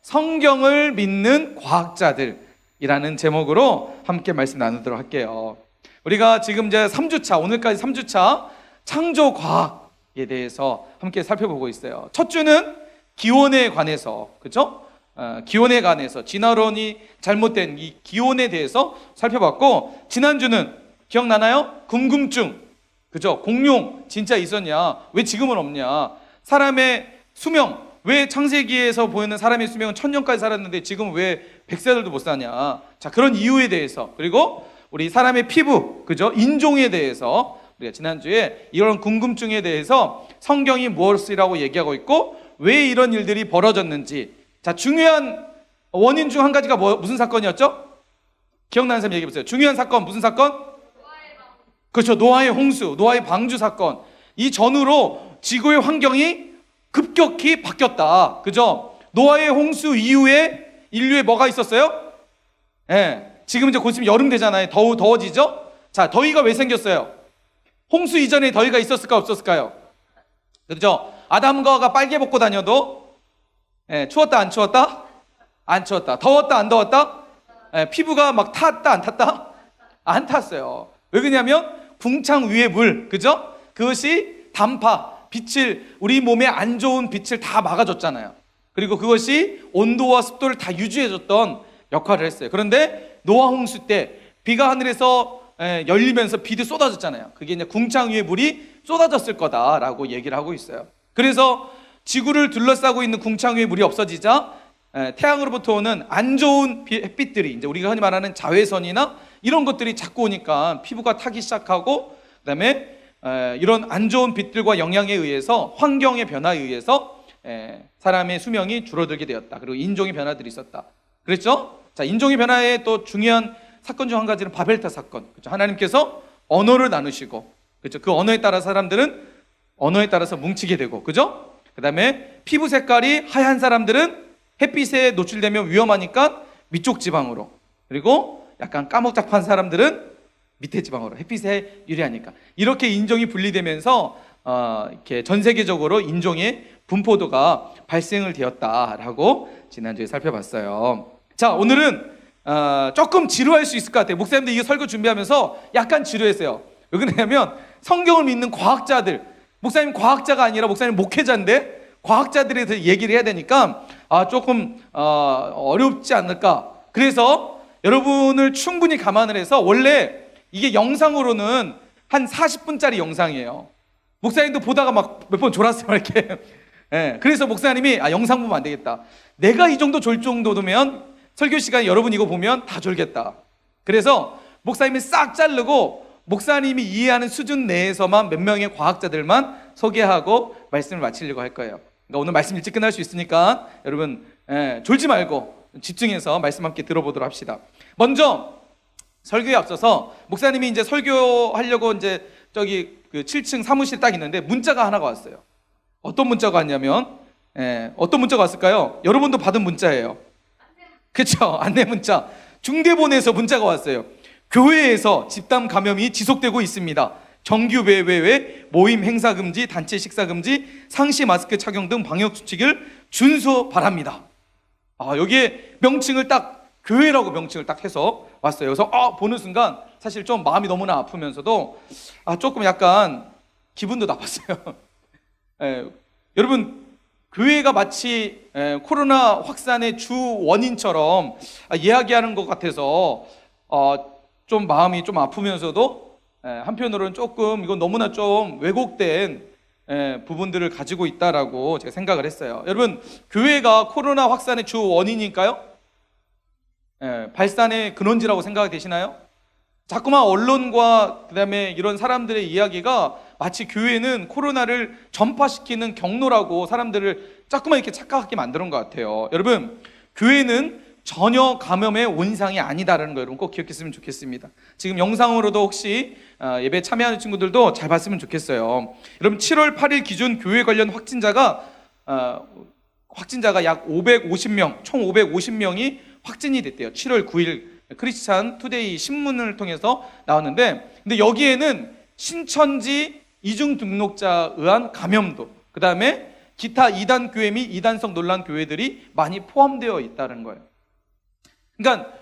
성경을 믿는 과학자들이라는 제목으로 함께 말씀 나누도록 할게요. 우리가 지금 이제 3주차, 오늘까지 3주차 창조과학에 대해서 함께 살펴보고 있어요. 첫 주는 기원에 관해서, 그렇죠? 기원에 관해서 진화론이 잘못된 이 기원에 대해서 살펴봤고, 지난주는 기억나나요? 궁금증, 그죠? 공룡 진짜 있었냐? 왜 지금은 없냐? 사람의 수명, 왜 창세기에서 보이는 사람의 수명은 1000년까지 살았는데 지금 왜 100세들도 못 사냐? 자, 그런 이유에 대해서, 그리고 우리 사람의 피부, 그죠? 인종에 대해서 우리가 지난주에 이런 궁금증에 대해서 성경이 무엇이라고 얘기하고 있고 왜 이런 일들이 벌어졌는지. 자, 중요한 원인 중 한 가지가 무슨 사건이었죠? 기억나는 사람 얘기해 보세요. 중요한 사건, 무슨 사건? 그렇죠. 노아의 홍수, 노아의 방주 사건. 이 전후로 지구의 환경이 급격히 바뀌었다. 그죠? 노아의 홍수 이후에 인류에 뭐가 있었어요? 지금 이제 곧 있으면 여름 되잖아요. 더워지죠? 자, 더위가 왜 생겼어요? 홍수 이전에 더위가 있었을까 없었을까요? 그죠? 아담과 하와가 빨개 벗고 다녀도 추웠다 안 추웠다? 안 추웠다. 더웠다 안 더웠다? 피부가 막 탔다 안 탔다? 안 탔어요. 왜 그러냐면 궁창 위의 물, 그죠? 그것이 단파, 빛을, 우리 몸에 안 좋은 빛을 다 막아줬잖아요. 그리고 그것이 온도와 습도를 다 유지해줬던 역할을 했어요. 그런데 노아 홍수 때 비가 하늘에서 열리면서 비도 쏟아졌잖아요. 그게 이제 궁창 위의 물이 쏟아졌을 거다라고 얘기를 하고 있어요. 그래서 지구를 둘러싸고 있는 궁창 위의 물이 없어지자 태양으로부터 오는 안 좋은 햇빛들이, 이제 우리가 흔히 말하는 자외선이나 이런 것들이 자꾸 오니까 피부가 타기 시작하고, 그다음에 이런 안 좋은 빛들과 영향에 의해서, 환경의 변화에 의해서 사람의 수명이 줄어들게 되었다. 그리고 인종의 변화들이 있었다. 그랬죠? 자, 인종의 변화의 또 중요한 사건 중 한 가지는 바벨탑 사건. 그렇죠? 하나님께서 언어를 나누시고, 그렇죠? 그 언어에 따라 사람들은 언어에 따라서 뭉치게 되고, 그죠? 그다음에 피부 색깔이 하얀 사람들은 햇빛에 노출되면 위험하니까 위쪽 지방으로, 그리고 약간 까먹잡한 사람들은 밑에 지방으로, 햇빛에 유리하니까. 이렇게 인종이 분리되면서 이렇게 전 세계적으로 인종의 분포도가 발생을 되었다라고 지난주에 살펴봤어요. 자, 오늘은 조금 지루할 수 있을 것 같아요. 목사님들 이거 설교 준비하면서 약간 지루했어요. 왜 그러냐면 성경을 믿는 과학자들, 목사님 과학자가 아니라 목사님 목회자인데 과학자들에 대해서 얘기를 해야 되니까 조금 어렵지 않을까. 그래서 여러분을 충분히 감안을 해서, 원래 이게 영상으로는 한 40분짜리 영상이에요. 목사님도 보다가 막 몇 번 졸았어요, 이렇게. 그래서 목사님이 영상 보면 안 되겠다. 내가 이 정도 졸 정도면 설교 시간에 여러분 이거 보면 다 졸겠다. 그래서 목사님이 싹 자르고 목사님이 이해하는 수준 내에서만 몇 명의 과학자들만 소개하고 말씀을 마치려고 할 거예요. 그러니까 오늘 말씀 일찍 끝날 수 있으니까 여러분 졸지 말고 집중해서 말씀 함께 들어보도록 합시다. 먼저 설교에 앞서서 목사님이 이제 설교하려고 이제 저기 그 7층 사무실 딱 있는데 문자가 하나가 왔어요. 어떤 문자가 왔냐면 어떤 문자가 왔을까요? 여러분도 받은 문자예요. 그렇죠? 안내 문자. 중대본에서 문자가 왔어요. 교회에서 집단 감염이 지속되고 있습니다. 정규 외외 모임 행사 금지, 단체 식사 금지, 상시 마스크 착용 등 방역 수칙을 준수 바랍니다. 여기에 명칭을 딱 교회라고 명칭을 딱 해서 왔어요. 그래서 보는 순간 사실 좀 마음이 너무나 아프면서도 조금 약간 기분도 나빴어요. 여러분, 교회가 마치 코로나 확산의 주 원인처럼 이야기하는 것 같아서 좀 마음이 좀 아프면서도 한편으로는 조금 이건 너무나 좀 왜곡된 부분들을 가지고 있다라고 제가 생각을 했어요. 여러분, 교회가 코로나 확산의 주 원인일까요? 발산의 근원지라고 생각이 되시나요? 자꾸만 언론과 그다음에 이런 사람들의 이야기가 마치 교회는 코로나를 전파시키는 경로라고 사람들을 자꾸만 이렇게 착각하게 만드는 것 같아요. 여러분, 교회는 전혀 감염의 온상이 아니다라는 거 여러분 꼭 기억했으면 좋겠습니다. 지금 영상으로도 혹시 예배 참여하는 친구들도 잘 봤으면 좋겠어요. 여러분, 7월 8일 기준 교회 관련 확진자가 약 550명, 총 550명이 확진이 됐대요. 7월 9일 크리스찬 투데이 신문을 통해서 나왔는데, 근데 여기에는 신천지 이중 등록자 의한 감염도, 그 다음에 기타 이단 교회 및 이단성 논란 교회들이 많이 포함되어 있다는 거예요. 그러니까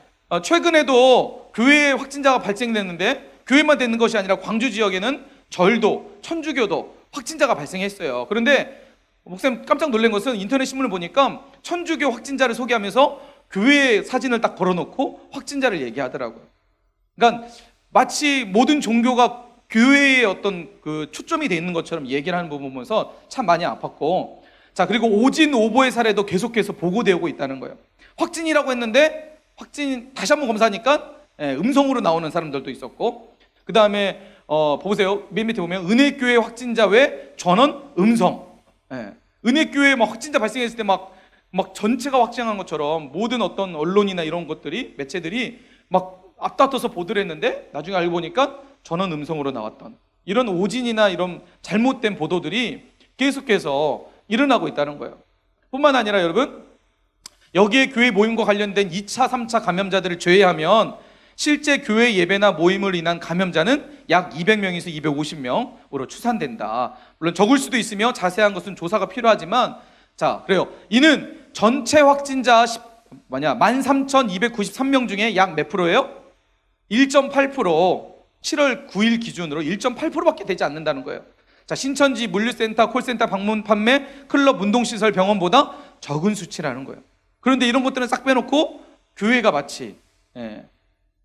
최근에도 교회에 확진자가 발생됐는데 교회만 되는 것이 아니라 광주 지역에는 절도, 천주교도 확진자가 발생했어요. 그런데 목사님 깜짝 놀란 것은 인터넷 신문을 보니까 천주교 확진자를 소개하면서 교회 사진을 딱 걸어놓고 확진자를 얘기하더라고요. 그러니까 마치 모든 종교가 교회의 어떤 그 초점이 돼 있는 것처럼 얘기를 하는 부분 보면서 참 많이 아팠고, 자, 그리고 오진 오보의 사례도 계속해서 보고되고 있다는 거예요. 확진이라고 했는데 확진 다시 한번 검사하니까 음성으로 나오는 사람들도 있었고, 그 다음에 보세요. 맨 밑에 보면 은혜교회 확진자 외 전원 음성. 은혜교회 막 확진자 발생했을 때 막 전체가 확진한 것처럼 모든 어떤 언론이나 이런 것들이 매체들이 막 앞다퉈서 보도를 했는데 나중에 알고 보니까 전원 음성으로 나왔던 이런 오진이나 이런 잘못된 보도들이 계속해서 일어나고 있다는 거예요. 뿐만 아니라 여러분, 여기에 교회 모임과 관련된 2차, 3차 감염자들을 제외하면 실제 교회 예배나 모임을 인한 감염자는 약 200명에서 250명으로 추산된다. 물론 적을 수도 있으며 자세한 것은 조사가 필요하지만, 자, 그래요. 이는 전체 확진자 13,293명 중에 약 몇 프로예요? 1.8%. 7월 9일 기준으로 1.8%밖에 되지 않는다는 거예요. 자, 신천지, 물류센터, 콜센터, 방문 판매, 클럽, 운동시설, 병원보다 적은 수치라는 거예요. 그런데 이런 것들은 싹 빼놓고 교회가 마치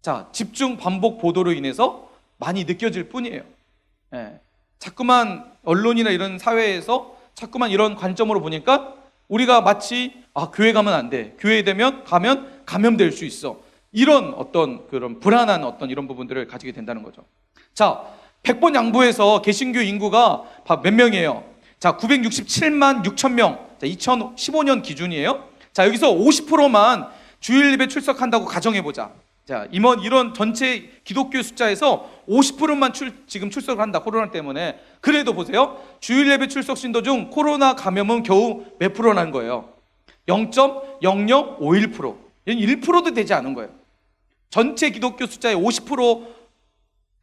자, 집중 반복 보도로 인해서 많이 느껴질 뿐이에요. 자꾸만 언론이나 이런 사회에서 자꾸만 이런 관점으로 보니까 우리가 마치 교회 가면 안 돼, 교회에 가면 감염될 수 있어, 이런 어떤 그런 불안한 어떤 이런 부분들을 가지게 된다는 거죠. 자, 100번 양보해서 개신교 인구가 몇 명이에요? 자, 967만 6천 명. 자, 2015년 기준이에요. 자, 여기서 50%만 주일 예배 출석한다고 가정해보자. 자, 이런 전체 기독교 숫자에서 50%만 지금 출석을 한다, 코로나 때문에. 그래도 보세요. 주일 예배 출석 신도 중 코로나 감염은 겨우 몇 프로라는 거예요? 0.0051%. 1%도 되지 않은 거예요. 전체 기독교 숫자의 50%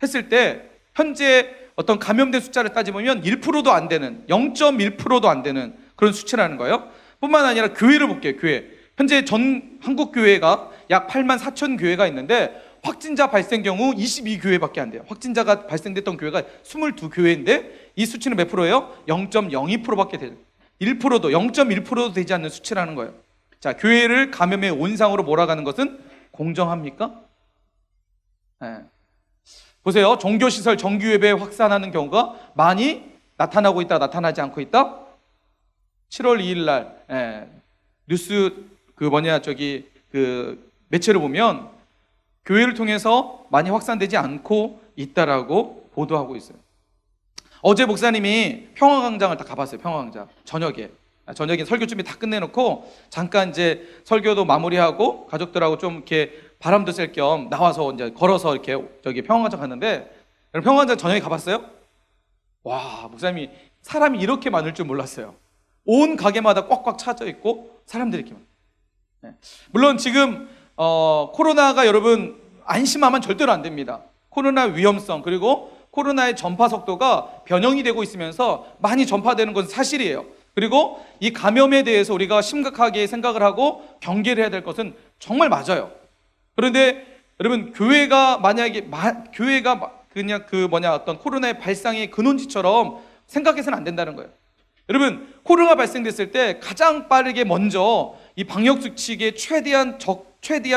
했을 때 현재 어떤 감염된 숫자를 따지면 1%도 안 되는, 0.1%도 안 되는 그런 수치라는 거예요. 뿐만 아니라 교회를 볼게요. 교회. 현재 전 한국 교회가 약 8만 4천 교회가 있는데 확진자 발생 경우 22교회밖에 안 돼요. 확진자가 발생됐던 교회가 22교회인데 이 수치는 몇 프로예요? 0.02%밖에 돼요. 1%도 0.1%도 되지 않는 수치라는 거예요. 자, 교회를 감염의 온상으로 몰아가는 것은 공정합니까? 보세요. 종교시설 정규예배 확산하는 경우가 많이 나타나고 있다, 나타나지 않고 있다? 7월 2일 날 뉴스 매체를 보면 교회를 통해서 많이 확산되지 않고 있다라고 보도하고 있어요. 어제 목사님이 평화광장을 다 가봤어요. 평화광장 저녁에 설교 준비 다 끝내놓고 잠깐 이제 설교도 마무리하고 가족들하고 좀 이렇게 바람도 쐴 겸 나와서 이제 걸어서 이렇게 저기 평화광장 갔는데, 여러분 평화광장 저녁에 가봤어요? 와, 목사님이 사람이 이렇게 많을 줄 몰랐어요. 온 가게마다 꽉꽉 차져 있고 사람들이 이렇게 많아요. 물론 지금 코로나가 여러분 안심하면 절대로 안 됩니다. 코로나 위험성 그리고 코로나의 전파 속도가 변형이 되고 있으면서 많이 전파되는 건 사실이에요. 그리고 이 감염에 대해서 우리가 심각하게 생각을 하고 경계를 해야 될 것은 정말 맞아요. 그런데 여러분 교회가 만약에 그냥 어떤 코로나의 발상의 근원지처럼 생각해서는 안 된다는 거예요. 여러분 코로나 발생됐을 때 가장 빠르게 먼저 이 방역 수칙에 최대한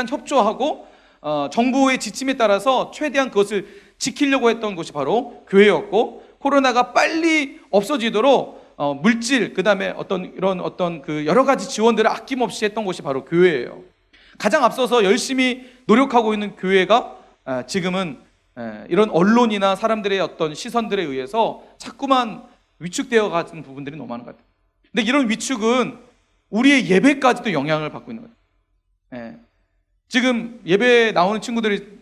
협조하고 정부의 지침에 따라서 최대한 그것을 지키려고 했던 것이 바로 교회였고, 코로나가 빨리 없어지도록 물질 그다음에 어떤 그 여러 가지 지원들을 아낌없이 했던 것이 바로 교회예요. 가장 앞서서 열심히 노력하고 있는 교회가 지금은 이런 언론이나 사람들의 어떤 시선들에 의해서 자꾸만 위축되어 가는 부분들이 너무 많은 것 같아요. 근데 이런 위축은 우리의 예배까지도 영향을 받고 있는 거예요. 지금 예배에 나오는 친구들이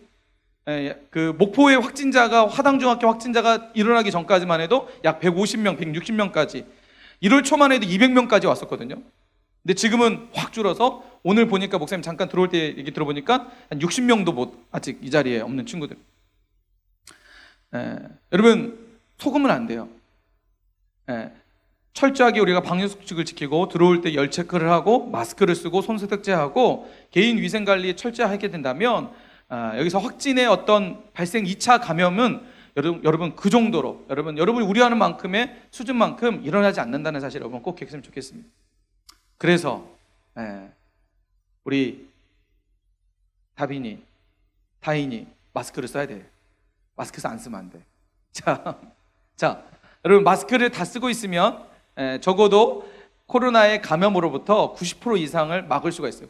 그 목포의 화당중학교 확진자가 일어나기 전까지만 해도 약 150명, 160명까지 1월 초만 해도 200명까지 왔었거든요. 근데 지금은 확 줄어서 오늘 보니까 목사님 잠깐 들어올 때 얘기 들어보니까 한 60명도 아직 이 자리에 없는 친구들. 여러분 속으면 안 돼요. 철저하게 우리가 방역수칙을 지키고 들어올 때 열 체크를 하고 마스크를 쓰고 손소독제하고 개인 위생 관리 철저하게 된다면 여기서 확진의 어떤 발생 2차 감염은 여러분 그 정도로 여러분이 우려하는 만큼의 수준만큼 일어나지 않는다는 사실 여러분 꼭 기억했으면 좋겠습니다. 그래서 우리 다인이 마스크를 써야 돼. 마스크 안 쓰면 안 돼. 자, 여러분 마스크를 다 쓰고 있으면 적어도 코로나의 감염으로부터 90% 이상을 막을 수가 있어요.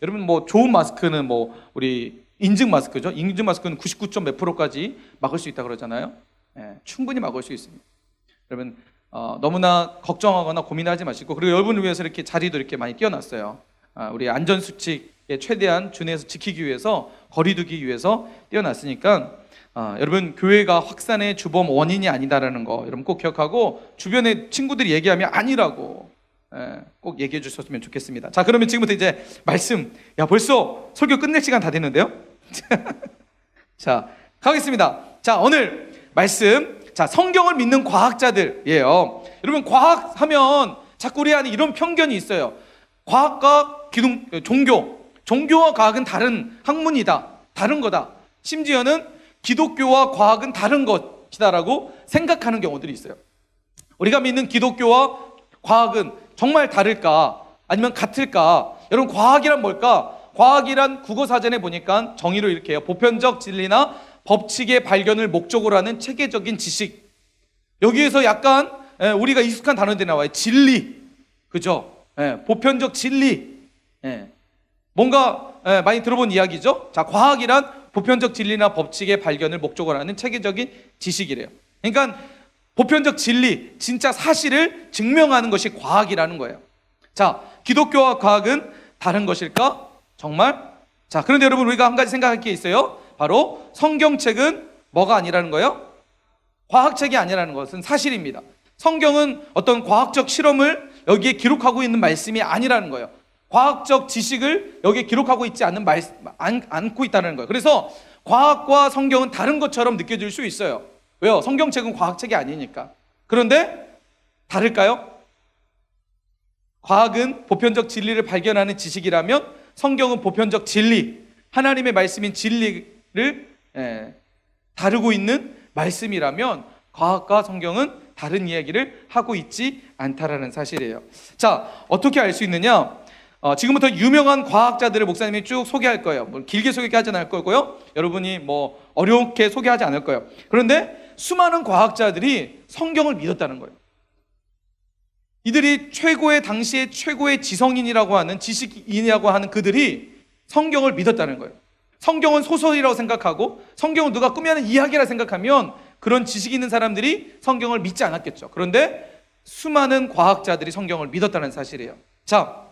여러분 뭐 좋은 마스크는 뭐 우리 인증 마스크죠. 인증 마스크는 99점 몇 프로까지 막을 수 있다 그러잖아요. 충분히 막을 수 있습니다. 여러분 너무나 걱정하거나 고민하지 마시고, 그리고 여러분을 위해서 이렇게 자리도 이렇게 많이 띄워놨어요. 우리 안전 수칙에 최대한 준해서 지키기 위해서, 거리 두기 위해서 띄워놨으니까 여러분 교회가 확산의 주범 원인이 아니다라는 거 여러분 꼭 기억하고, 주변에 친구들이 얘기하면 아니라고 꼭 얘기해 주셨으면 좋겠습니다. 자, 그러면 지금부터 이제 말씀, 벌써 설교 끝낼 시간 다 됐는데요. 자, 가겠습니다. 자, 오늘 말씀, 자, 성경을 믿는 과학자들이에요. 여러분 과학하면 자꾸 우리 안에 이런 편견이 있어요. 과학과 종교와 과학은 다른 학문이다, 다른 거다, 심지어는 기독교와 과학은 다른 것이다라고 생각하는 경우들이 있어요. 우리가 믿는 기독교와 과학은 정말 다를까? 아니면 같을까? 여러분 과학이란 뭘까? 과학이란 국어사전에 보니까 정의로 이렇게 해요. 보편적 진리나 법칙의 발견을 목적으로 하는 체계적인 지식. 여기에서 약간 우리가 익숙한 단어들이 나와요. 진리, 그죠? 보편적 진리. 뭔가 많이 들어본 이야기죠. 자, 과학이란 보편적 진리나 법칙의 발견을 목적으로 하는 체계적인 지식이래요. 그러니까 보편적 진리, 진짜 사실을 증명하는 것이 과학이라는 거예요. 자, 기독교와 과학은 다른 것일까? 정말? 자, 그런데 여러분 우리가 한 가지 생각할 게 있어요. 바로 성경책은 뭐가 아니라는 거예요? 과학책이 아니라는 것은 사실입니다. 성경은 어떤 과학적 실험을 여기에 기록하고 있는 말씀이 아니라는 거예요. 과학적 지식을 여기에 기록하고 있지 않고 있다는 거예요. 그래서 과학과 성경은 다른 것처럼 느껴질 수 있어요. 왜요? 성경책은 과학책이 아니니까. 그런데 다를까요? 과학은 보편적 진리를 발견하는 지식이라면 성경은 보편적 진리, 하나님의 말씀인 진리를 다루고 있는 말씀이라면 과학과 성경은 다른 이야기를 하고 있지 않다라는 사실이에요. 자, 어떻게 알 수 있느냐? 지금부터 유명한 과학자들을 목사님이 쭉 소개할 거예요. 뭐 길게 소개하지 않을 거고요. 여러분이 뭐 어렵게 소개하지 않을 거예요. 그런데 수많은 과학자들이 성경을 믿었다는 거예요. 이들이 당시의 최고의 지성인이라고 하는, 지식인이라고 하는 그들이 성경을 믿었다는 거예요. 성경은 소설이라고 생각하고 성경은 누가 꾸며낸 이야기라 생각하면 그런 지식 있는 사람들이 성경을 믿지 않았겠죠. 그런데 수많은 과학자들이 성경을 믿었다는 사실이에요. 자,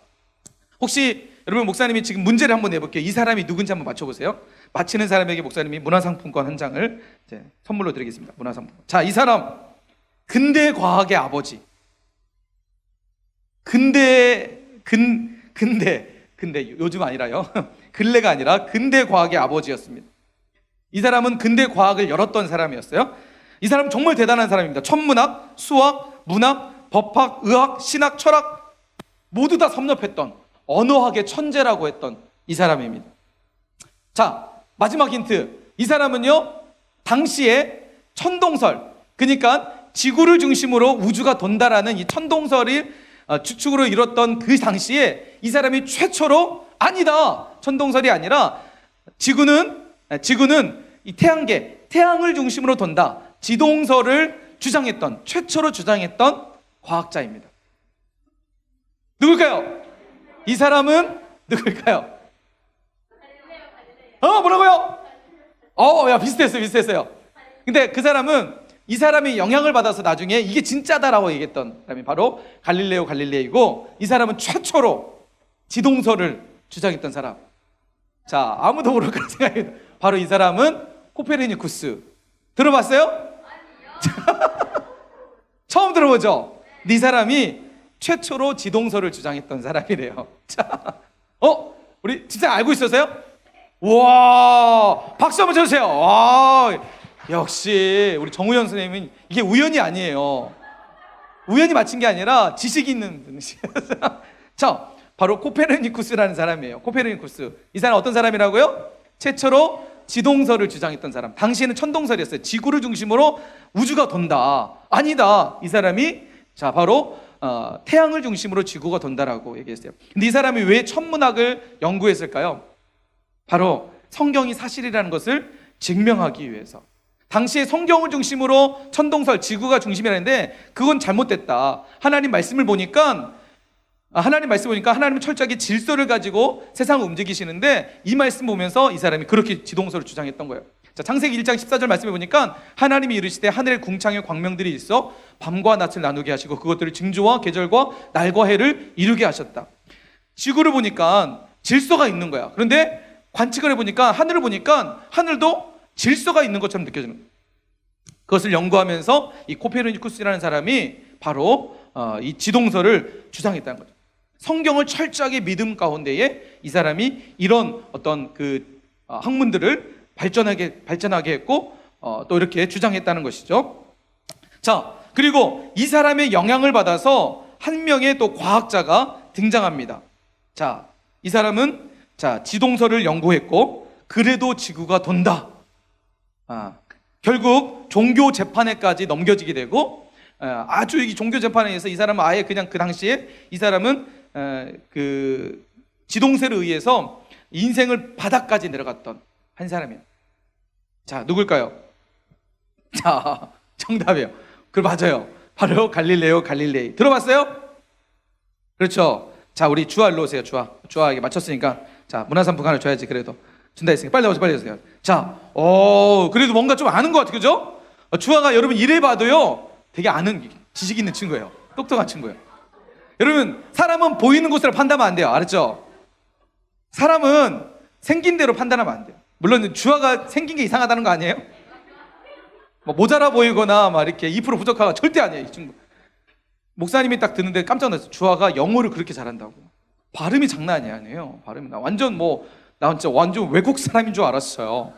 혹시 여러분 목사님이 지금 문제를 한번 내볼게요. 이 사람이 누군지 한번 맞춰보세요. 맞히는 사람에게 목사님이 문화상품권 한 장을 선물로 드리겠습니다. 문화상품권. 자, 이 사람 근대 과학의 아버지. 근대 요즘 아니라요. 근래가 아니라 근대 과학의 아버지였습니다. 이 사람은 근대 과학을 열었던 사람이었어요. 이 사람은 정말 대단한 사람입니다. 천문학, 수학, 문학, 법학, 의학, 신학, 철학 모두 다 섭렵했던 언어학의 천재라고 했던 이 사람입니다. 자, 마지막 힌트. 이 사람은요, 당시에 천동설, 그러니까 지구를 중심으로 우주가 돈다라는 이 천동설을 추측으로 이뤘던 그 당시에 이 사람이 최초로 아니다, 천동설이 아니라 지구는 이 태양을 중심으로 돈다, 지동설을 최초로 주장했던 과학자입니다. 누굴까요? 이 사람은 누굴까요? 뭐라고요? 비슷했어요. 근데 그 사람은, 이 사람이 영향을 받아서 나중에 이게 진짜다라고 얘기했던 사람이 바로 갈릴레오 갈릴레이고, 이 사람은 최초로 지동설을 주장했던 사람. 자, 아무도 모를 거라 생각해요. 바로 이 사람은 코페르니쿠스. 들어봤어요? 아니요. 처음 들어보죠? 이 사람이 최초로 지동설을 주장했던 사람이래요. 자, 우리 진짜 알고 있었어요? 우와, 박수 한번 쳐주세요. 와, 역시 우리 정우현 선생님은 이게 우연이 아니에요. 우연히 맞힌 게 아니라 지식이 있는 분이시였어요. 자, 바로 코페르니쿠스라는 사람이에요. 코페르니쿠스. 이 사람 어떤 사람이라고요? 최초로 지동설을 주장했던 사람. 당시에는 천동설이었어요. 지구를 중심으로 우주가 돈다. 아니다. 이 사람이 자 바로 태양을 중심으로 지구가 돈다라고 얘기했어요. 근데 이 사람이 왜 천문학을 연구했을까요? 바로 성경이 사실이라는 것을 증명하기 위해서. 당시에 성경을 중심으로 천동설, 지구가 중심이라는데 그건 잘못됐다. 하나님 말씀을 보니까 하나님은 철저하게 질서를 가지고 세상을 움직이시는데 이 말씀 보면서 이 사람이 그렇게 지동설을 주장했던 거예요. 자, 창세기 1장 14절 말씀해 보니까 하나님이 이르시되 하늘에 궁창에 광명들이 있어 밤과 낮을 나누게 하시고 그것들을 징조와 계절과 날과 해를 이루게 하셨다. 지구를 보니까 질서가 있는 거야. 그런데 관측을 해보니까 하늘을 보니까 하늘도 질서가 있는 것처럼 느껴지는 거예요. 그것을 연구하면서 이 코페르니쿠스라는 사람이 바로 이 지동설을 주장했다는 거죠. 성경을 철저하게 믿음 가운데에 이 사람이 이런 어떤 그 학문들을 발전하게 했고 또 이렇게 주장했다는 것이죠. 자, 그리고 이 사람의 영향을 받아서 한 명의 또 과학자가 등장합니다. 자, 이 사람은 지동설을 연구했고 그래도 지구가 돈다. 결국 종교 재판에까지 넘겨지게 되고 아주 이 종교 재판에 의해서 이 사람은 아예 그냥 그 당시에 이 사람은 그 지동설에 의해서 인생을 바닥까지 내려갔던 한 사람이에요. 자, 누굴까요? 자, 정답이에요. 그 맞아요. 바로 갈릴레오 갈릴레이. 들어봤어요? 그렇죠. 자, 우리 주아 일로 오세요. 주아에게 맞췄으니까 자, 문화상품 하나 줘야지. 그래도 준다 했으니까 빨리 오세요. 빨리 오세요. 자, 그래도 뭔가 좀 아는 것 같아. 그죠? 주아가 여러분 이래 봐도요 되게 아는 지식 있는 친구예요. 똑똑한 친구예요. 여러분, 사람은 보이는 것으로 판단하면 안 돼요. 알았죠? 사람은 생긴 대로 판단하면 안 돼요. 물론 주아가 생긴 게 이상하다는 거 아니에요? 뭐 모자라 보이거나 막 이렇게 2% 부족하가 절대 아니에요. 이 친구. 목사님이 딱 듣는데 깜짝 놀랐어요. 주아가 영어를 그렇게 잘한다고. 발음이 장난이 아니에요. 발음이 나 진짜 완전 외국 사람인 줄 알았어요.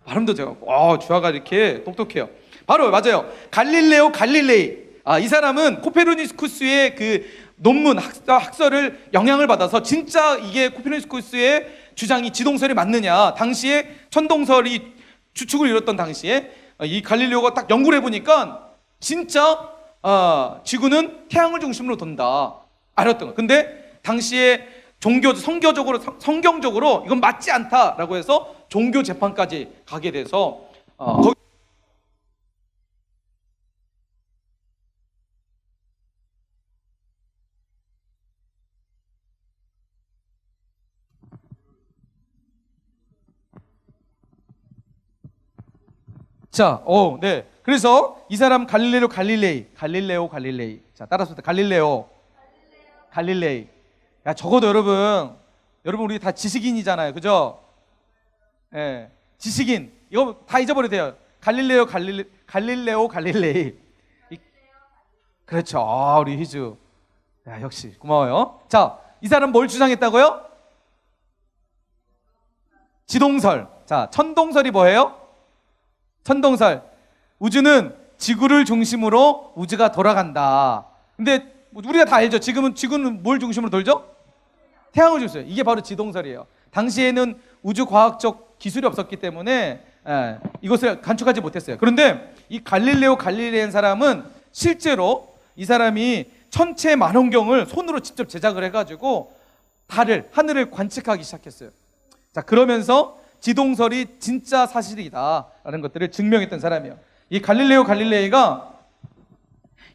발음도 제가 주아가 이렇게 똑똑해요. 바로 맞아요. 갈릴레오 갈릴레이. 이 사람은 코페르니쿠스의 그 논문 학설을 영향을 받아서 진짜 이게 코페르니쿠스의 주장이 지동설이 맞느냐, 당시에 천동설이 주축을 이뤘던 당시에 이 갈릴레오가 딱 연구를 해보니까 진짜 지구는 태양을 중심으로 돈다 알았던 거예요. 근데 당시에 성경적으로 이건 맞지 않다라고 해서 종교 재판까지 가게 돼서 자, 네. 그래서 이 사람 갈릴레오 갈릴레이. 자, 따라서 갈릴레오 갈릴레이. 야, 적어도 여러분 우리 다 지식인이잖아요. 그죠? 예. 지식인. 이거 다 잊어버려도 돼요. 갈릴레오 갈릴레이. 그렇죠. 우리 희주. 야, 역시 고마워요. 자, 이 사람 뭘 주장했다고요? 지동설. 자, 천동설이 뭐예요? 천동설. 우주는 지구를 중심으로 우주가 돌아간다. 근데 우리가 다 알죠. 지구는 뭘 중심으로 돌죠? 태양을 중심으로. 이게 바로 지동설이에요. 당시에는 우주 과학적 기술이 없었기 때문에 이것을 간축하지 못했어요. 그런데 이 갈릴레오 갈릴레이라는 사람은 실제로 이 사람이 천체 만원경을 손으로 직접 제작을 해가지고 하늘을 관측하기 시작했어요. 자, 그러면서 지동설이 진짜 사실이다라는 것들을 증명했던 사람이에요. 이 갈릴레오 갈릴레이가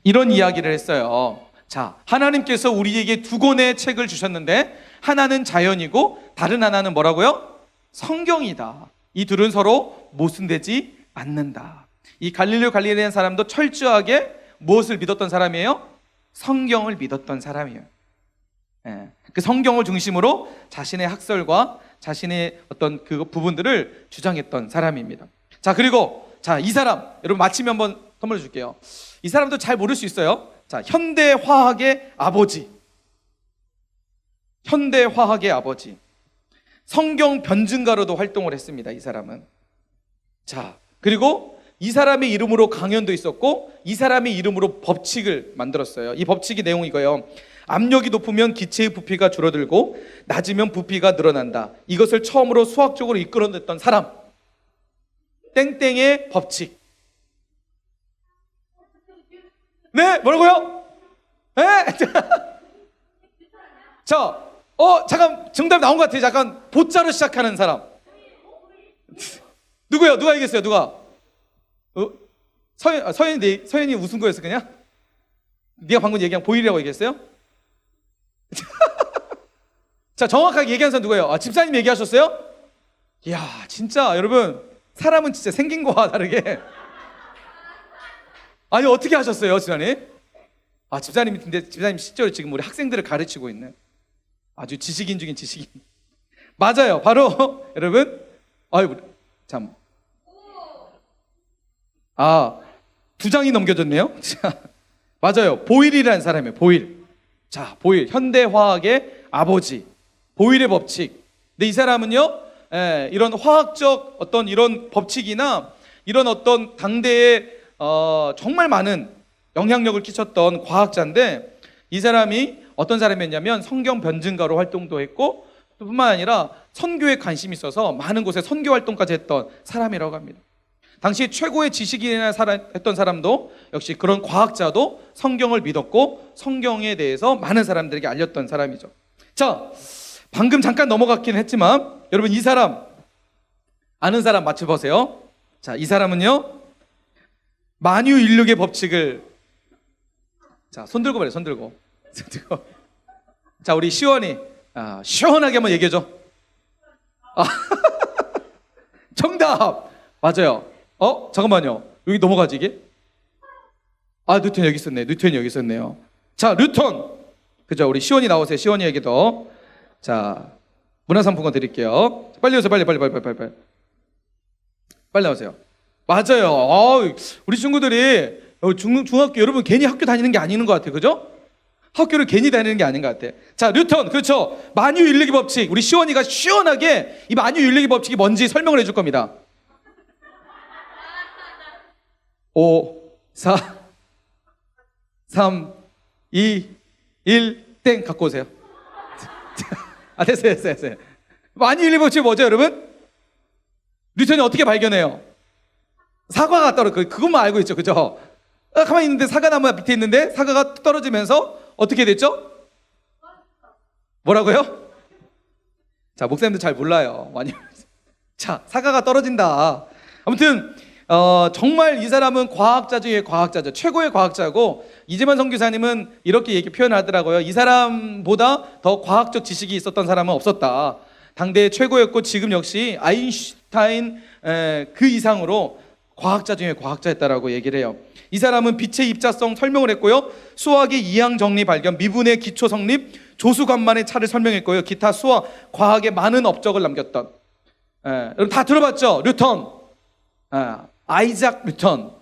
이런 이야기를 했어요. 자, 하나님께서 우리에게 두 권의 책을 주셨는데 하나는 자연이고 다른 하나는 뭐라고요? 성경이다. 이 둘은 서로 모순되지 않는다. 이 갈릴레오 갈릴레이라는 사람도 철저하게 무엇을 믿었던 사람이에요? 성경을 믿었던 사람이에요. 그 성경을 중심으로 자신의 학설과 자신의 어떤 그 부분들을 주장했던 사람입니다. 자, 그리고 이 사람 여러분 마치면 한번 선물 줄게요. 이 사람도 잘 모를 수 있어요. 자, 현대 화학의 아버지. 성경 변증가로도 활동을 했습니다. 이 사람은. 자, 그리고 이 사람의 이름으로 강연도 있었고 이 사람의 이름으로 법칙을 만들었어요. 이 법칙의 내용이 이거예요. 압력이 높으면 기체의 부피가 줄어들고 낮으면 부피가 늘어난다. 이것을 처음으로 수학적으로 이끌어냈던 사람. 땡땡의 법칙. 네? 뭐라고요? 네? 자, 잠깐 정답 나온 것 같아요. 잠깐 보자로 시작하는 사람. 누구요? 누가 얘기했어요? 누가? 서현이 웃은 거였어 그냥? 네가 방금 얘기한 보일이라고 얘기했어요? 자, 정확하게 얘기한 사람 누구예요? 집사님 얘기하셨어요? 이야, 진짜 여러분 사람은 진짜 생긴 거와 다르게 아니 어떻게 하셨어요, 집사님? 집사님이 근데 집사님 실제로 지금 우리 학생들을 가르치고 있는 아주 지식인 중인 지식인. 맞아요. 바로 여러분 참. 두 장이 넘겨졌네요. 맞아요. 보일이라는 사람이에요. 보일. 자, 보일. 현대화학의 아버지. 보일의 법칙. 근데 이 사람은요, 이런 화학적 어떤 이런 법칙이나 이런 어떤 당대에 정말 많은 영향력을 끼쳤던 과학자인데, 이 사람이 어떤 사람이었냐면 성경 변증가로 활동도 했고 또 뿐만 아니라 선교에 관심이 있어서 많은 곳에 선교 활동까지 했던 사람이라고 합니다. 당시 최고의 지식인이나 했던 사람도 역시 그런 과학자도 성경을 믿었고 성경에 대해서 많은 사람들에게 알렸던 사람이죠. 자, 방금 잠깐 넘어갔긴 했지만 여러분 이 사람 아는 사람 맞춰보세요. 자, 이 사람은요 만유인력의 법칙을 손 들고 말해요. 손 들고. 자, 우리 시원이 시원하게 한번 얘기해줘. 정답 맞아요. 잠깐만요. 여기 넘어가지 이게? 뉴턴 여기 있었네. 뉴턴이 여기 있었네요. 자, 뉴턴. 그죠? 우리 시원이 나오세요. 시원이에게도. 자, 문화상품권 드릴게요. 빨리 오세요. 빨리 나오세요. 맞아요. 우리 친구들이 중학교 여러분 괜히 학교 다니는 게 아닌 것 같아요. 그죠? 학교를 괜히 다니는 게 아닌 것 같아. 자, 뉴턴. 그렇죠. 만유인력의 법칙. 우리 시원이가 시원하게 이 만유인력의 법칙이 뭔지 설명을 해줄 겁니다. 5, 4, 3, 2, 1, 땡 갖고 오세요. 됐어요. 만유인력의 법칙이 뭐죠, 여러분? 뉴턴이 어떻게 발견해요? 사과가 그것만 알고 있죠, 그죠? 가만히 있는데 사과나무 밑에 있는데 사과가 떨어지면서 어떻게 됐죠? 뭐라고요? 자, 목사님도 잘 몰라요. 자, 사과가 떨어진다. 아무튼 정말 이 사람은 과학자 중에 과학자죠. 최고의 과학자고 이재만 선교사님은 이렇게 표현하더라고요. 이 사람보다 더 과학적 지식이 있었던 사람은 없었다. 당대 최고였고 지금 역시 아인슈타인 그 이상으로 과학자 중에 과학자였다라고 얘기를 해요. 이 사람은 빛의 입자성 설명을 했고요. 수학의 이항 정리 발견, 미분의 기초 성립, 조수관만의 차를 설명했고요. 기타 수학, 과학의 많은 업적을 남겼던. 여러분 다 들어봤죠? 뉴턴. 아이작 뉴턴.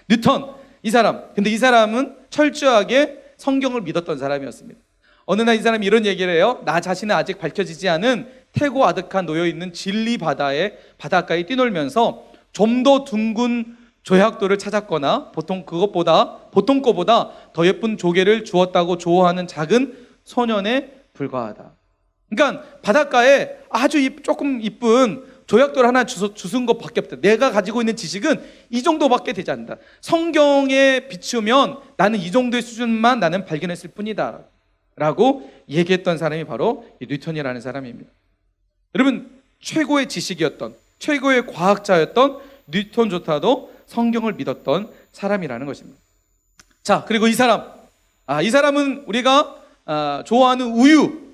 뉴턴. 이 사람. 근데 이 사람은 철저하게 성경을 믿었던 사람이었습니다. 어느 날 이 사람이 이런 얘기를 해요. 나 자신은 아직 밝혀지지 않은 태고 아득한 놓여있는 진리 바닷가에 뛰놀면서 좀 더 둥근 조약돌을 찾았거나 보통 거보다 더 예쁜 조개를 주었다고 조어하는 작은 소년에 불과하다. 그러니까 바닷가에 아주 조금 이쁜 조약돌 하나 주순 것밖에 없다. 내가 가지고 있는 지식은 이 정도밖에 되지 않는다. 성경에 비추면 나는 이 정도의 수준만 나는 발견했을 뿐이다 라고 얘기했던 사람이 바로 이 뉴턴이라는 사람입니다. 여러분 최고의 지식이었던 최고의 과학자였던 뉴턴조차도 성경을 믿었던 사람이라는 것입니다. 자, 그리고 이 사람은 우리가 좋아하는 우유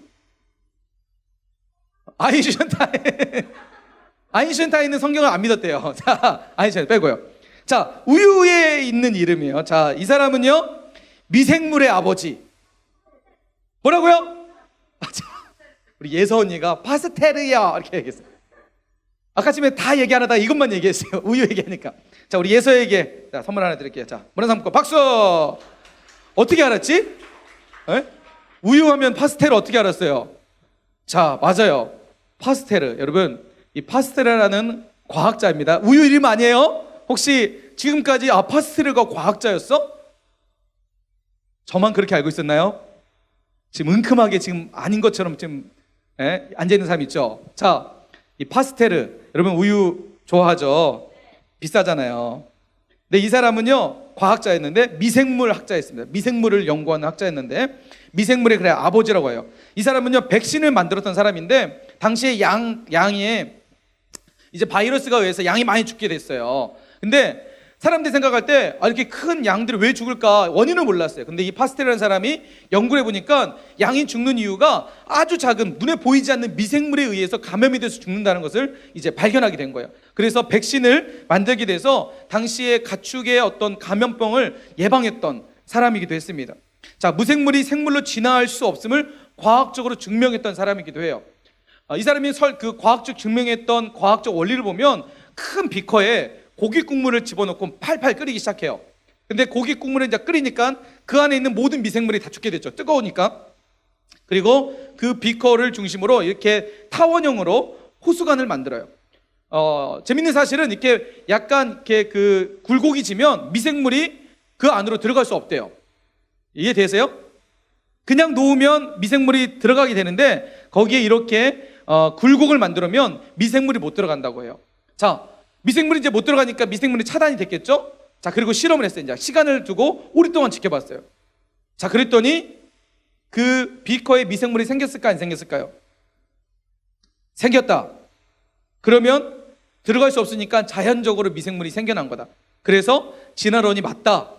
아인슈타인은 성경을 안 믿었대요. 자, 아인슈타인 빼고요. 자, 우유에 있는 이름이에요. 자, 이 사람은요 미생물의 아버지. 뭐라고요? 우리 예서 언니가 파스텔이야 이렇게 얘기했어요. 아까 집에 다 얘기 안 하다가 이것만 얘기했어요. 우유 얘기하니까. 자, 우리 예서에게 선물 하나 드릴게요. 자, 문화상품권 박수. 어떻게 알았지? 우유 하면 파스텔 어떻게 알았어요? 자, 맞아요. 파스텔. 여러분 이 파스텔라는 과학자입니다. 우유 이름 아니에요? 혹시 지금까지 파스텔르가 과학자였어? 저만 그렇게 알고 있었나요? 지금 은큼하게 지금 아닌 것처럼 지금 앉아있는 사람 있죠? 자, 이 파스텔르, 여러분 우유 좋아하죠? 비싸잖아요. 근데 이 사람은요 과학자였는데 미생물 학자였습니다. 미생물을 연구하는 학자였는데 미생물의 그래 아버지라고 해요. 이 사람은요 백신을 만들었던 사람인데 당시에 양이 이제 바이러스가 의해서 양이 많이 죽게 됐어요. 근데 사람들이 생각할 때 이렇게 큰 양들이 왜 죽을까 원인을 몰랐어요. 근데 이 파스텔이라는 사람이 연구를 해보니까 양이 죽는 이유가 아주 작은 눈에 보이지 않는 미생물에 의해서 감염이 돼서 죽는다는 것을 이제 발견하게 된 거예요. 그래서 백신을 만들게 돼서 당시에 가축의 어떤 감염병을 예방했던 사람이기도 했습니다. 자, 무생물이 생물로 진화할 수 없음을 과학적으로 증명했던 사람이기도 해요. 이 사람이 그 과학적 증명했던 과학적 원리를 보면 큰 비커에 고기 국물을 집어넣고 팔팔 끓이기 시작해요. 근데 고기 국물을 이제 끓이니까 그 안에 있는 모든 미생물이 다 죽게 되죠. 뜨거우니까. 그리고 그 비커를 중심으로 이렇게 타원형으로 호수관을 만들어요. 재밌는 사실은 이렇게 약간 이렇게 그 굴곡이 지면 미생물이 그 안으로 들어갈 수 없대요. 이해되세요? 그냥 놓으면 미생물이 들어가게 되는데 거기에 이렇게 굴곡을 만들면 미생물이 못 들어간다고 해요. 자, 미생물이 이제 못 들어가니까 미생물이 차단이 됐겠죠? 자, 그리고 실험을 했어요. 이제 시간을 두고 오랫동안 지켜봤어요. 자, 그랬더니 그 비커에 미생물이 생겼을까 안 생겼을까요? 생겼다. 그러면 들어갈 수 없으니까 자연적으로 미생물이 생겨난 거다. 그래서 진화론이 맞다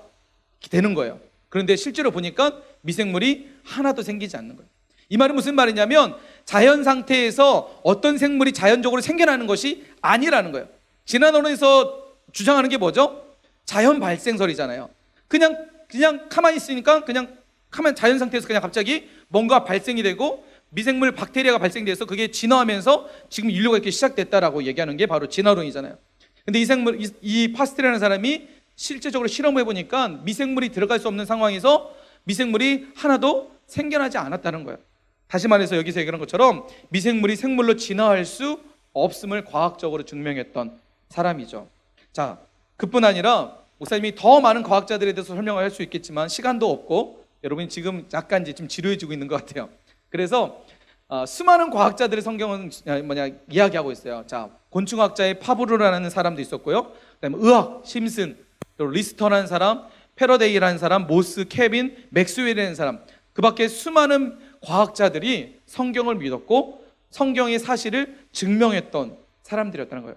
되는 거예요. 그런데 실제로 보니까 미생물이 하나도 생기지 않는 거예요. 이 말은 무슨 말이냐면 자연 상태에서 어떤 생물이 자연적으로 생겨나는 것이 아니라는 거예요. 진화론에서 주장하는 게 뭐죠? 자연 발생설이잖아요. 그냥 가만히 있으니까 그냥 가만 자연 상태에서 그냥 갑자기 뭔가 발생이 되고 미생물 박테리아가 발생돼서 그게 진화하면서 지금 인류가 이렇게 시작됐다라고 얘기하는 게 바로 진화론이잖아요. 근데 이 파스텔이라는 사람이 실제적으로 실험을 해보니까 미생물이 들어갈 수 없는 상황에서 미생물이 하나도 생겨나지 않았다는 거예요. 다시 말해서 여기서 얘기하는 것처럼 미생물이 생물로 진화할 수 없음을 과학적으로 증명했던 사람이죠. 자, 그뿐 아니라 목사님이 더 많은 과학자들에 대해서 설명을 할 수 있겠지만 시간도 없고 여러분이 지금 약간 이제 좀 지루해지고 있는 것 같아요. 그래서 수많은 과학자들의 성경은 이야기하고 있어요. 자, 곤충학자의 파브르라는 사람도 있었고요. 그다음에 의학 심슨, 또 리스터라는 사람, 패러데이라는 사람, 모스, 케빈, 맥스웰이라는 사람, 그 밖에 수많은 과학자들이 성경을 믿었고 성경의 사실을 증명했던 사람들이었다는 거예요.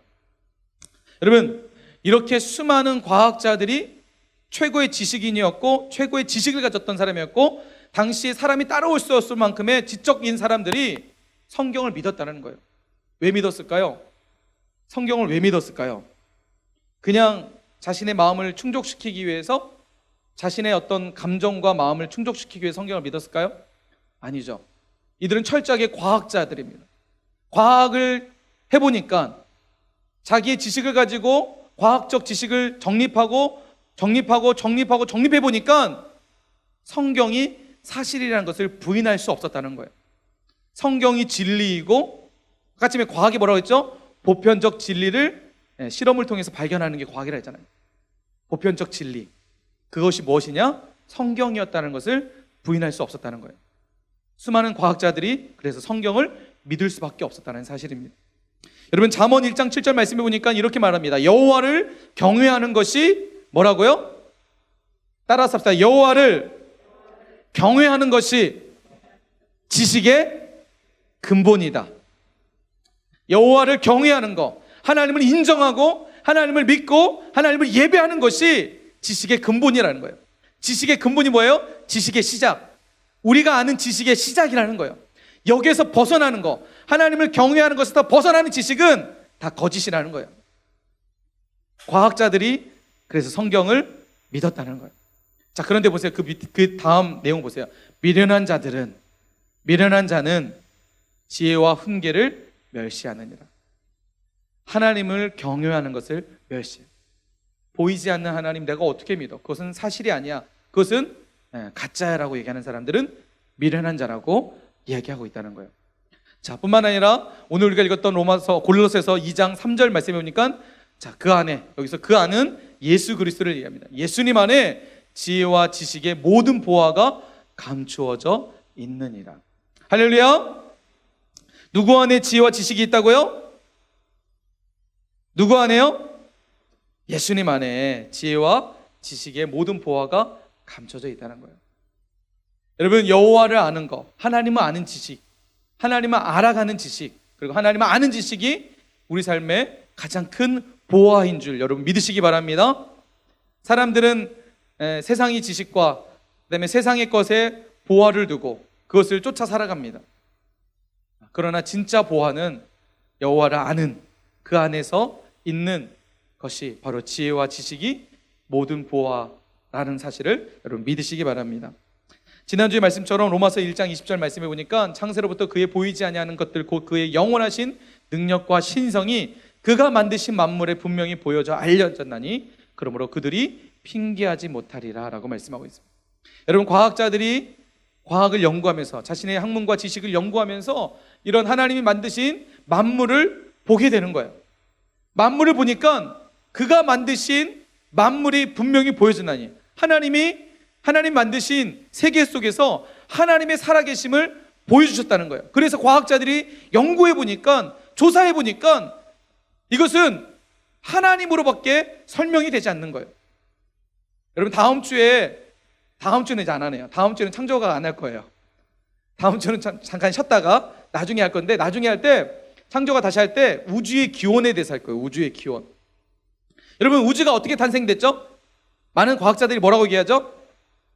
여러분, 이렇게 수많은 과학자들이 최고의 지식인이었고 최고의 지식을 가졌던 사람이었고 당시에 사람이 따라올 수 없을 만큼의 지적인 사람들이 성경을 믿었다는 거예요. 왜 믿었을까요? 성경을 왜 믿었을까요? 그냥 자신의 마음을 충족시키기 위해서, 자신의 어떤 감정과 마음을 충족시키기 위해 성경을 믿었을까요? 아니죠. 이들은 철저하게 과학자들입니다. 과학을 해보니까 자기의 지식을 가지고 과학적 지식을 정립해보니까 성경이 사실이라는 것을 부인할 수 없었다는 거예요. 성경이 진리이고, 아까 전에 과학이 뭐라고 했죠? 보편적 진리를 실험을 통해서 발견하는 게 과학이라 했잖아요. 보편적 진리, 그것이 무엇이냐? 성경이었다는 것을 부인할 수 없었다는 거예요. 수많은 과학자들이 그래서 성경을 믿을 수밖에 없었다는 사실입니다. 여러분, 잠언 1장 7절 말씀해 보니까 이렇게 말합니다. 여호와를 경외하는 것이 뭐라고요? 따라서 합시다. 여호와를 경외하는 것이 지식의 근본이다. 여호와를 경외하는 것, 하나님을 인정하고 하나님을 믿고 하나님을 예배하는 것이 지식의 근본이라는 거예요. 지식의 근본이 뭐예요? 지식의 시작, 우리가 아는 지식의 시작이라는 거예요. 여기에서 벗어나는 거, 하나님을 경외하는 것에서 벗어나는 지식은 다 거짓이라는 거예요. 과학자들이 그래서 성경을 믿었다는 거예요. 자, 그런데 보세요. 그 다음 내용 보세요. 미련한 자는 지혜와 훈계를 멸시하느니라. 하나님을 경외하는 것을 멸시해. 보이지 않는 하나님 내가 어떻게 믿어? 그것은 사실이 아니야. 그것은 가짜야라고 얘기하는 사람들은 미련한 자라고 이야기하고 있다는 거예요. 자, 뿐만 아니라 오늘 우리가 읽었던 골로새서 2장 3절 말씀해 보니까 자, 그 안에, 여기서 그 안은 예수 그리스도를 얘기합니다. 예수님 안에 지혜와 지식의 모든 보화가 감추어져 있느니라. 할렐루야. 누구 안에 지혜와 지식이 있다고요? 누구 안에요? 예수님 안에 지혜와 지식의 모든 보화가 감춰져 있다는 거예요. 여러분, 여호와를 아는 것, 하나님을 아는 지식, 하나님을 알아가는 지식, 그리고 하나님을 아는 지식이 우리 삶의 가장 큰 보화인 줄 여러분 믿으시기 바랍니다. 사람들은 세상의 지식과 그다음에 세상의 것에 보화를 두고 그것을 쫓아 살아갑니다. 그러나 진짜 보화는 여호와를 아는 그 안에서 있는 것이 바로 지혜와 지식이 모든 보화라는 사실을 여러분 믿으시기 바랍니다. 지난주의 말씀처럼 로마서 1장 20절 말씀해 보니까 창세로부터 그의 보이지 아니하는 것들 곧 그의 영원하신 능력과 신성이 그가 만드신 만물에 분명히 보여져 알려졌나니 그러므로 그들이 핑계하지 못하리라 라고 말씀하고 있습니다. 여러분, 과학자들이 과학을 연구하면서 자신의 학문과 지식을 연구하면서 이런 하나님이 만드신 만물을 보게 되는 거예요. 만물을 보니까 그가 만드신 만물이 분명히 보여지나니 하나님 만드신 세계 속에서 하나님의 살아계심을 보여주셨다는 거예요. 그래서 과학자들이 연구해 보니까, 조사해 보니까 이것은 하나님으로밖에 설명이 되지 않는 거예요. 여러분, 다음 주에는 이제 안 하네요. 다음 주에는 창조가 안 할 거예요. 다음 주는 잠깐 쉬었다가 나중에 할 건데, 나중에 할 때 창조가 다시 할 때 우주의 기원에 대해서 할 거예요. 우주의 기원. 여러분, 우주가 어떻게 탄생됐죠? 많은 과학자들이 뭐라고 얘기하죠?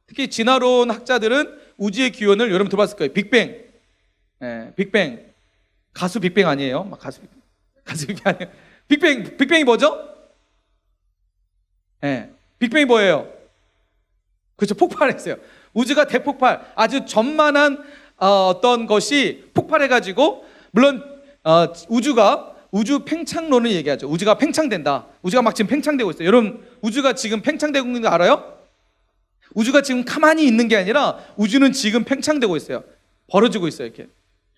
특히 진화론 학자들은 우주의 기원을 여러분 들어봤을 거예요. 빅뱅. 빅뱅. 가수 빅뱅 아니에요? 가수 빅뱅 아니에요. 빅뱅이 뭐죠? 빅뱅이 뭐예요? 그렇죠. 폭발했어요. 우주가 대폭발, 아주 전만한 어떤 것이 폭발해가지고, 물론 우주 팽창론을 얘기하죠. 우주가 팽창된다. 우주가 막 지금 팽창되고 있어요. 여러분, 우주가 지금 팽창되고 있는 거 알아요? 우주가 지금 가만히 있는 게 아니라 우주는 지금 팽창되고 있어요. 벌어지고 있어요, 이렇게.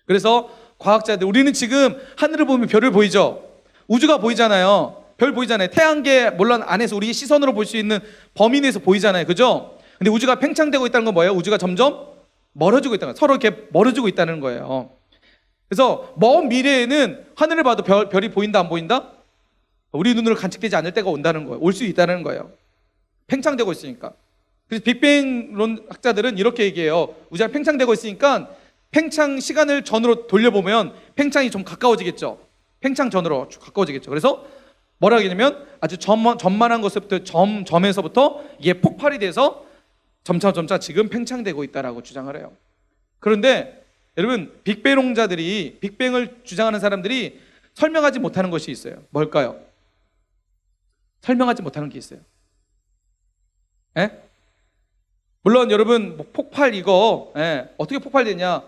그래서 과학자들, 우리는 지금 하늘을 보면 별을 보이죠? 우주가 보이잖아요. 별 보이잖아요. 태양계 물론 안에서 우리 시선으로 볼 수 있는 범위 내에서 보이잖아요. 그죠? 근데 우주가 팽창되고 있다는 건 뭐예요? 우주가 점점 멀어지고 있다는 거예요. 서로 이렇게 멀어지고 있다는 거예요. 그래서 먼 미래에는 하늘을 봐도 별이 보인다, 안 보인다? 우리 눈으로 관측되지 않을 때가 온다는 거예요. 올 수 있다는 거예요. 팽창되고 있으니까. 그래서 빅뱅론 학자들은 이렇게 얘기해요. 우주가 팽창되고 있으니까 팽창 시간을 전으로 돌려보면 팽창이 좀 가까워지겠죠. 팽창 전으로 가까워지겠죠. 그래서 뭐라고 하냐면 아주 점만한 것부터 점에서부터 이게 폭발이 돼서 점차 지금 팽창되고 있다라고 주장을 해요. 그런데 여러분, 빅뱅을 주장하는 사람들이 설명하지 못하는 것이 있어요. 뭘까요? 설명하지 못하는 게 있어요. 물론 여러분, 폭발 이거 어떻게 폭발되냐?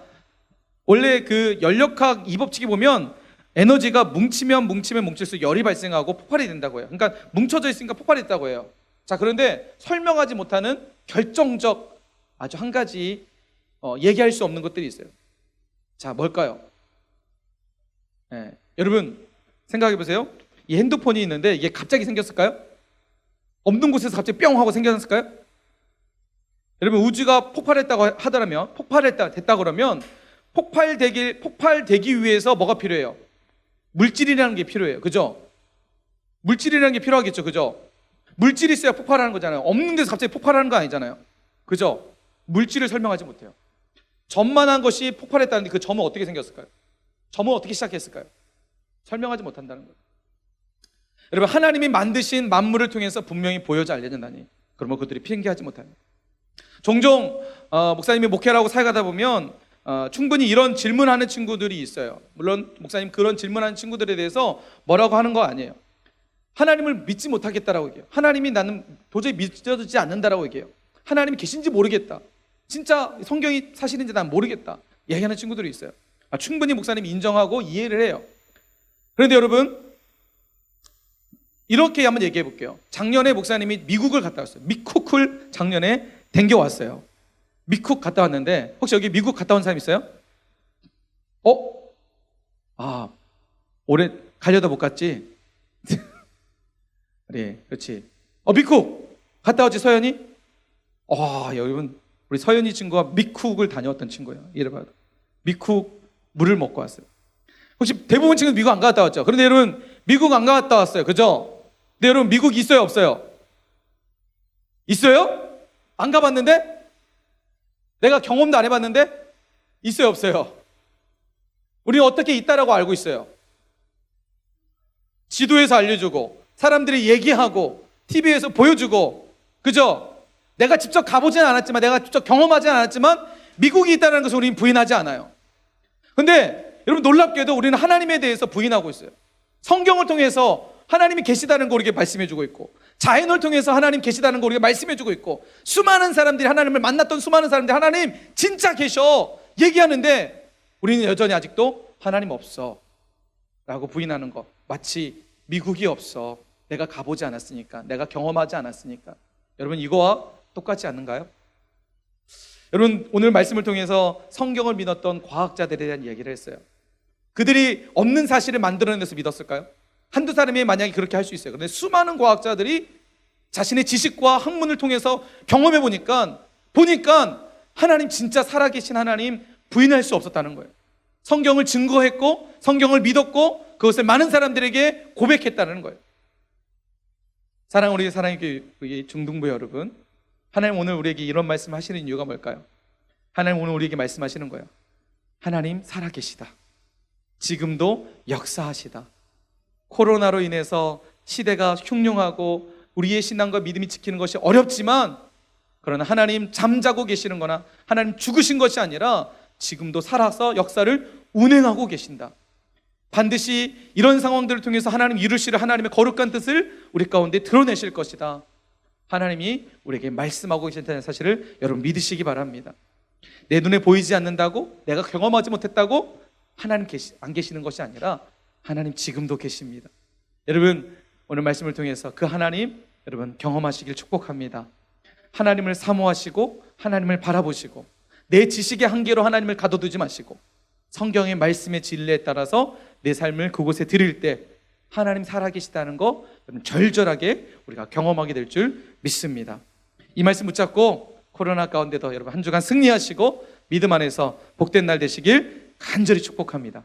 원래 그 연력학 이 법칙이 보면 에너지가 뭉치면 뭉칠수록 열이 발생하고 폭발이 된다고 해요. 그러니까 뭉쳐져 있으니까 폭발이 됐다고 해요. 자, 그런데 설명하지 못하는 결정적 아주 한 가지 얘기할 수 없는 것들이 있어요. 자, 뭘까요? 여러분 생각해 보세요. 이 핸드폰이 있는데 이게 갑자기 생겼을까요? 없는 곳에서 갑자기 뿅 하고 생겼을까요? 여러분, 우주가 폭발했다고 하더라면, 됐다 그러면 폭발되기 위해서 뭐가 필요해요? 물질이라는 게 필요해요. 그죠? 물질이라는 게 필요하겠죠. 그죠? 물질이 있어야 폭발하는 거잖아요. 없는 데서 갑자기 폭발하는 거 아니잖아요. 그죠? 물질을 설명하지 못해요. 점만한 것이 폭발했다는데 그 점은 어떻게 생겼을까요? 점은 어떻게 시작했을까요? 설명하지 못한다는 거예요. 여러분, 하나님이 만드신 만물을 통해서 분명히 보여져 알려진다니, 그러면 그들이 핑계하지 못합니다. 종종 목사님이 목회를 하고 살아가다 보면 충분히 이런 질문하는 친구들이 있어요. 물론 목사님 그런 질문하는 친구들에 대해서 뭐라고 하는 거 아니에요. 하나님을 믿지 못하겠다라고 얘기해요. 하나님이 나는 도저히 믿어지지 않는다라고 얘기해요. 하나님이 계신지 모르겠다. 진짜 성경이 사실인지 난 모르겠다. 얘기하는 친구들이 있어요. 충분히 목사님이 인정하고 이해를 해요. 그런데 여러분, 이렇게 한번 얘기해 볼게요. 작년에 목사님이 미국을 갔다 왔어요. 미쿡을 작년에 댕겨왔어요. 미국 갔다 왔는데, 혹시 여기 미국 갔다 온 사람 있어요? 아, 올해 가려다 못 갔지? 그래, 그렇지. 미쿡 갔다 왔지, 서연이? 여러분, 우리 서연이 친구가 미쿡을 다녀왔던 친구예요. 이래봐요. 미쿡 물을 먹고 왔어요. 혹시 대부분 친구는 미국 안 갔다 왔죠? 그런데 여러분, 미국 안 갔다 왔어요. 그죠? 근데 여러분, 미국 있어요, 없어요? 있어요? 안 가봤는데? 내가 경험도 안 해봤는데? 있어요, 없어요? 우리는 어떻게 있다라고 알고 있어요? 지도에서 알려주고, 사람들이 얘기하고, TV에서 보여주고, 그죠? 내가 직접 가보지는 않았지만, 내가 직접 경험하지 않았지만, 미국이 있다는 것을 우리는 부인하지 않아요. 근데 여러분, 놀랍게도 우리는 하나님에 대해서 부인하고 있어요. 성경을 통해서 하나님이 계시다는 거 우리에게 말씀해주고 있고, 자연을 통해서 하나님 계시다는 거 우리에게 말씀해주고 있고, 수많은 사람들이 하나님을 만났던 수많은 사람들이 하나님 진짜 계셔 얘기하는데, 우리는 여전히 아직도 하나님 없어 라고 부인하는 거. 마치 미국이 없어, 내가 가보지 않았으니까, 내가 경험하지 않았으니까. 여러분, 이거와 똑같지 않는가요? 여러분, 오늘 말씀을 통해서 성경을 믿었던 과학자들에 대한 이야기를 했어요. 그들이 없는 사실을 만들어내서 믿었을까요? 한두 사람이 만약에 그렇게 할 수 있어요. 그런데 수많은 과학자들이 자신의 지식과 학문을 통해서 경험해 보니까 하나님, 진짜 살아계신 하나님 부인할 수 없었다는 거예요. 성경을 증거했고, 성경을 믿었고, 그것을 많은 사람들에게 고백했다는 거예요. 사랑, 우리 사랑의 교회 중등부 여러분, 하나님 오늘 우리에게 이런 말씀 하시는 이유가 뭘까요? 하나님 오늘 우리에게 말씀하시는 거예요. 하나님 살아계시다. 지금도 역사하시다. 코로나로 인해서 시대가 흉흉하고 우리의 신앙과 믿음이 지키는 것이 어렵지만, 그러나 하나님 잠자고 계시는 거나 하나님 죽으신 것이 아니라 지금도 살아서 역사를 운행하고 계신다. 반드시 이런 상황들을 통해서 하나님 이루시려 하나님의 거룩한 뜻을 우리 가운데 드러내실 것이다. 하나님이 우리에게 말씀하고 계신다는 사실을 여러분 믿으시기 바랍니다. 내 눈에 보이지 않는다고, 내가 경험하지 못했다고 하나님 안 계시는 것이 아니라 하나님 지금도 계십니다. 여러분, 오늘 말씀을 통해서 그 하나님 여러분 경험하시길 축복합니다. 하나님을 사모하시고 하나님을 바라보시고, 내 지식의 한계로 하나님을 가둬두지 마시고, 성경의 말씀의 진리에 따라서 내 삶을 그곳에 드릴 때 하나님 살아계시다는 거 절절하게 우리가 경험하게 될 줄 믿습니다. 이 말씀 붙잡고 코로나 가운데도 여러분 한 주간 승리하시고 믿음 안에서 복된 날 되시길 간절히 축복합니다.